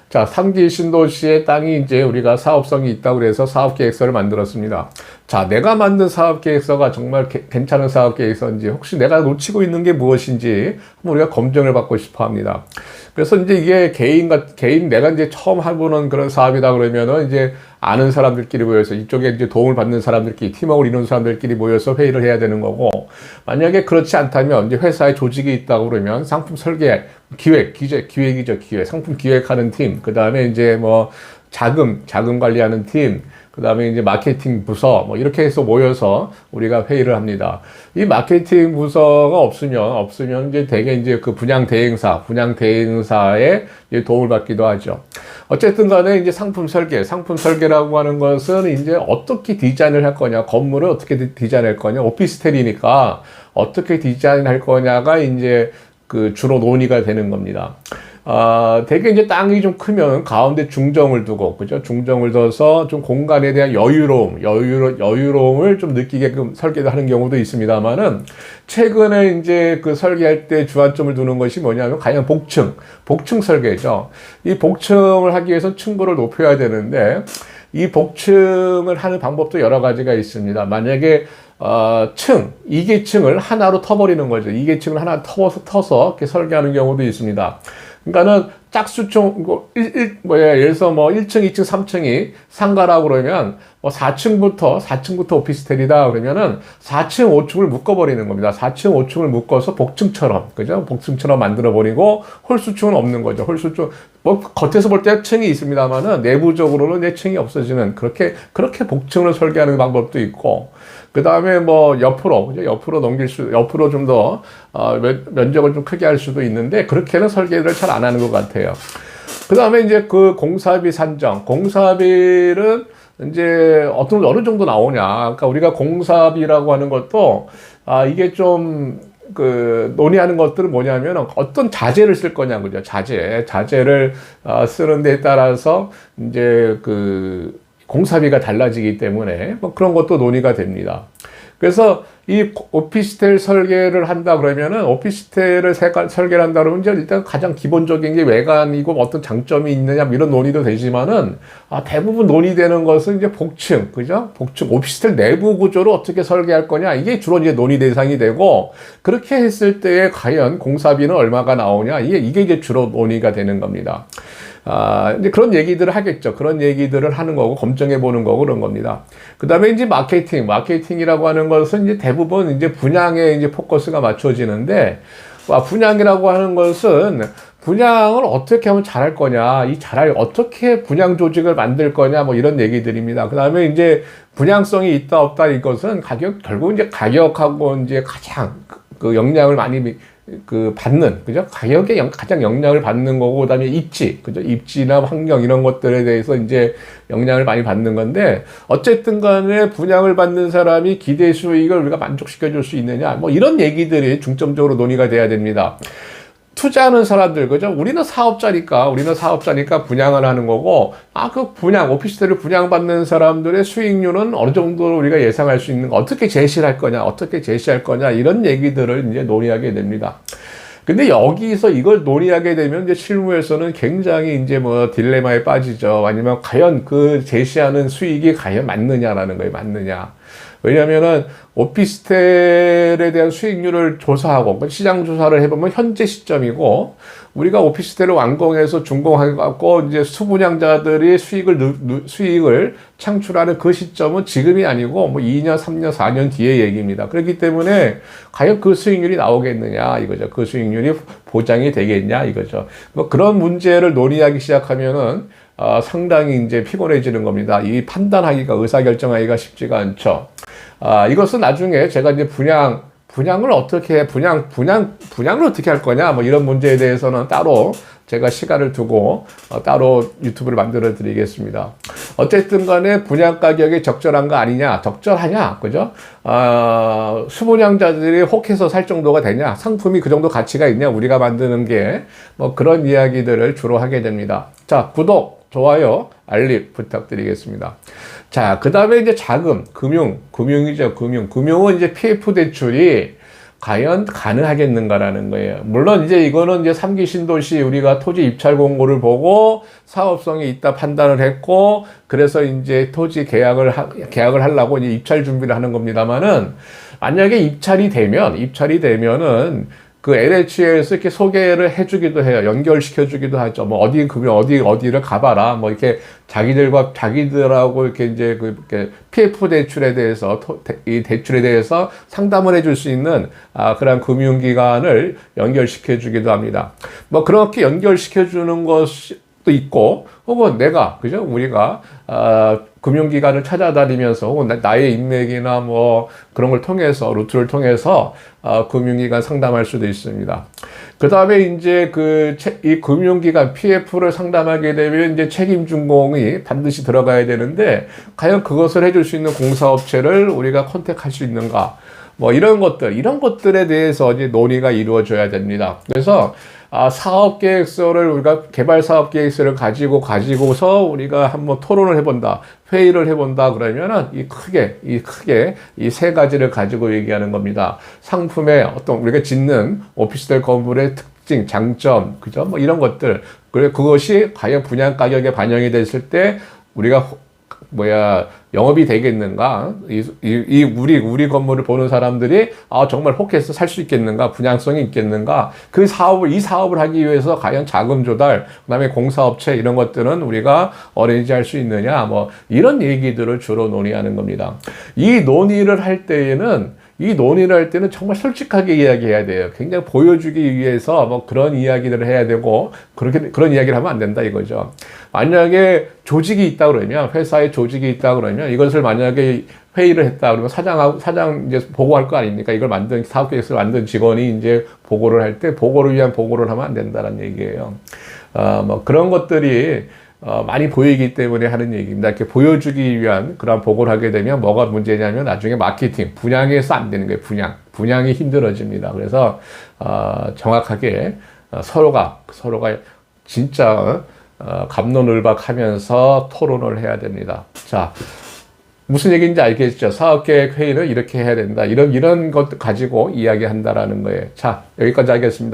자, 3기 신도시의 땅이 이제 우리가 사업성이 있다고 그래서 사업계획서를 만들었습니다. 자, 내가 만든 사업계획서가 정말 괜찮은 사업계획서인지, 혹시 내가 놓치고 있는 게 무엇인지 한번 우리가 검증을 받고 싶어 합니다. 그래서 이제 이게 개인 내가 이제 처음 해보는 그런 사업이다 그러면은 이제 아는 사람들끼리 모여서 이쪽에 이제 도움을 받는 사람들끼리 팀워크를 이루는 사람들끼리 모여서 회의를 해야 되는 거고, 만약에 그렇지 않다면 이제 회사에 조직이 있다고 그러면 상품 설계, 기획이죠. 상품 기획하는 팀, 그 다음에 이제 뭐 자금 관리하는 팀, 그 다음에 이제 마케팅 부서, 뭐 이렇게 해서 모여서 우리가 회의를 합니다. 이 마케팅 부서가 없으면 이제 대개 이제 그 분양 대행사의 도움을 받기도 하죠. 어쨌든 간에 이제 상품 설계라고 하는 것은 이제 어떻게 디자인을 할 거냐, 건물을 어떻게 디자인할 거냐, 오피스텔이니까 어떻게 디자인할 거냐가 이제 그 주로 논의가 되는 겁니다. 되게 이제 땅이 좀 크면 가운데 중정을 두고, 그죠? 중정을 둬서 좀 공간에 대한 여유로움을 좀 느끼게끔 설계를 하는 경우도 있습니다만은, 최근에 이제 그 설계할 때 주안점을 두는 것이 뭐냐면, 과연 복층 설계죠. 이 복층을 하기 위해서 층고를 높여야 되는데, 이 복층을 하는 방법도 여러 가지가 있습니다. 만약에 이계층을 하나로 터버리는 거죠. 이계층을 하나 터서 이렇게 설계하는 경우도 있습니다. 그러니까는 짝수총, 예를 들어서 뭐 1층, 2층, 3층이 상가라고 그러면, 뭐 4층부터 오피스텔이다 그러면은 4층, 5층을 묶어버리는 겁니다. 4층, 5층을 묶어서 복층처럼, 그죠? 복층처럼 만들어버리고, 홀수층은 없는 거죠. 홀수층, 뭐 겉에서 볼 때 층이 있습니다만은 내부적으로는 내 층이 없어지는, 그렇게 복층을 설계하는 방법도 있고, 그 다음에 뭐 옆으로 좀 더 면적을 좀 크게 할 수도 있는데, 그렇게는 설계를 잘 안 하는 것 같아요. 그 다음에 이제 그 공사비 산정, 공사비는 이제 어느 정도 나오냐. 그러니까 우리가 공사비라고 하는 것도 이게 좀 논의하는 것들은 뭐냐면 어떤 자재를 쓸 거냐, 그죠? 자재를 쓰는 데에 따라서 이제 공사비가 달라지기 때문에 뭐 그런 것도 논의가 됩니다. 그래서 이 오피스텔 설계를 한다 그러면은, 오피스텔을 설계를 한다 그러면 이제 일단 가장 기본적인 게 외관이고 어떤 장점이 있느냐 이런 논의도 되지만은, 대부분 논의되는 것은 이제 복층, 그죠? 오피스텔 내부 구조를 어떻게 설계할 거냐, 이게 주로 이제 논의 대상이 되고, 그렇게 했을 때에 과연 공사비는 얼마가 나오냐, 이게 이제 주로 논의가 되는 겁니다. 이제 그런 얘기들을 하겠죠. 그런 얘기들을 하는 거고, 검증해 보는 거고, 그런 겁니다. 그 다음에 이제 마케팅이라고 하는 것은 이제 대부분 이제 분양에 이제 포커스가 맞춰지는데, 분양이라고 하는 것은 분양을 어떻게 하면 잘할 거냐, 어떻게 분양 조직을 만들 거냐, 뭐 이런 얘기들입니다. 그 다음에 이제 분양성이 있다, 없다, 이것은 결국 이제 가격하고 이제 가장 영향을 많이 받는, 그죠? 가격에 가장 영향을 받는 거고, 그 다음에 그죠? 입지나 환경 이런 것들에 대해서 이제 영향을 많이 받는 건데, 어쨌든 간에 분양을 받는 사람이 기대 수익을 우리가 만족시켜 줄 수 있느냐, 뭐 이런 얘기들이 중점적으로 논의가 돼야 됩니다. 투자하는 사람들, 그죠? 우리는 사업자니까 분양을 하는 거고, 오피스텔을 분양받는 사람들의 수익률은 어느 정도 우리가 예상할 수 있는 거, 어떻게 제시할 거냐, 이런 얘기들을 이제 논의하게 됩니다. 근데 여기서 이걸 논의하게 되면 이제 실무에서는 굉장히 이제 뭐 딜레마에 빠지죠. 아니면 과연 그 제시하는 수익이 과연 맞느냐라는 거예요. 왜냐면은 오피스텔에 대한 수익률을 조사하고, 시장 조사를 해보면 현재 시점이고, 우리가 오피스텔을 완공해서 준공하고 이제 수분양자들이 수익을 창출하는 그 시점은 지금이 아니고 뭐 2년, 3년, 4년 뒤의 얘기입니다. 그렇기 때문에 과연 그 수익률이 나오겠느냐 이거죠. 그 수익률이 보장이 되겠냐 이거죠. 뭐 그런 문제를 논의하기 시작하면은 상당히 이제 피곤해지는 겁니다. 이 의사결정하기가 쉽지가 않죠. 이것은 나중에 제가 이제 분양을 어떻게 할 거냐, 뭐 이런 문제에 대해서는 따로 제가 시간을 두고 따로 유튜브를 만들어 드리겠습니다. 어쨌든 간에 분양 가격이 적절한 거 아니냐, 적절하냐, 그죠? 수분양자들이 혹해서 살 정도가 되냐, 상품이 그 정도 가치가 있냐, 우리가 만드는 게, 뭐 그런 이야기들을 주로 하게 됩니다. 자, 구독, 좋아요, 알림 부탁드리겠습니다. 자, 그 다음에 이제 금융이죠. 금융은 이제 PF 대출이 과연 가능하겠는가라는 거예요. 물론 이제 이거는 이제 3기 신도시 우리가 토지 입찰 공고를 보고 사업성이 있다 판단을 했고, 그래서 이제 토지 계약을 하려고 이제 입찰 준비를 하는 겁니다만은, 만약에 입찰이 되면은 그 LH에서 이렇게 소개를 해주기도 해요. 연결시켜주기도 하죠. 뭐 어디를 가봐라. 뭐 이렇게 자기들하고 이렇게 이제 이렇게 PF 대출에 대해서 이 대출에 대해서 상담을 해줄 수 있는 그런 금융기관을 연결시켜주기도 합니다. 뭐 그렇게 연결시켜주는 것도 있고, 혹은 우리가 금융기관을 찾아다니면서 혹은 나의 인맥이나 뭐 그런 걸 통해서 루트를 통해서 금융기관 상담할 수도 있습니다. 그 다음에 이제 이 금융기관 PF를 상담하게 되면 이제 책임준공이 반드시 들어가야 되는데, 과연 그것을 해줄 수 있는 공사업체를 우리가 컨택할 수 있는가? 뭐 이런 것들에 대해서 이제 논의가 이루어져야 됩니다. 그래서 우리가 개발 사업 계획서를 가지고서 우리가 한번 토론을 해본다, 회의를 해본다 그러면은 이 세 가지를 가지고 얘기하는 겁니다. 상품의 우리가 짓는 오피스텔 건물의 특징, 장점, 그죠? 뭐 이런 것들. 그것이 과연 분양 가격에 반영이 됐을 때 우리가 영업이 되겠는가? 우리 건물을 보는 사람들이 정말 혹해서 살 수 있겠는가? 분양성이 있겠는가? 이 사업을 하기 위해서 과연 자금 조달, 그다음에 공사업체 이런 것들은 우리가 어레인지할 수 있느냐? 뭐 이런 얘기들을 주로 논의하는 겁니다. 이 논의를 할 때는 정말 솔직하게 이야기해야 돼요. 굉장히 보여주기 위해서 뭐 그런 이야기들을 해야 되고, 그런 이야기를 하면 안 된다 이거죠. 만약에 조직이 있다 그러면, 회사에 조직이 있다 그러면, 이것을 만약에 회의를 했다 그러면 사장 이제 보고할 거 아닙니까? 사업 계획서를 만든 직원이 이제 보고를 할 때 보고를 위한 보고를 하면 안 된다는 얘기예요. 뭐 그런 것들이 많이 보이기 때문에 하는 얘기입니다. 이렇게 보여주기 위한 그런 보고를 하게 되면 뭐가 문제냐면 나중에 마케팅, 분양에서 안 되는 거예요. 분양이 힘들어집니다. 그래서 정확하게 서로가 진짜 갑론을박하면서 토론을 해야 됩니다. 자, 무슨 얘기인지 알겠죠? 사업계획 회의를 이렇게 해야 된다. 이런 것 가지고 이야기한다라는 거예요. 자, 여기까지 하겠습니다.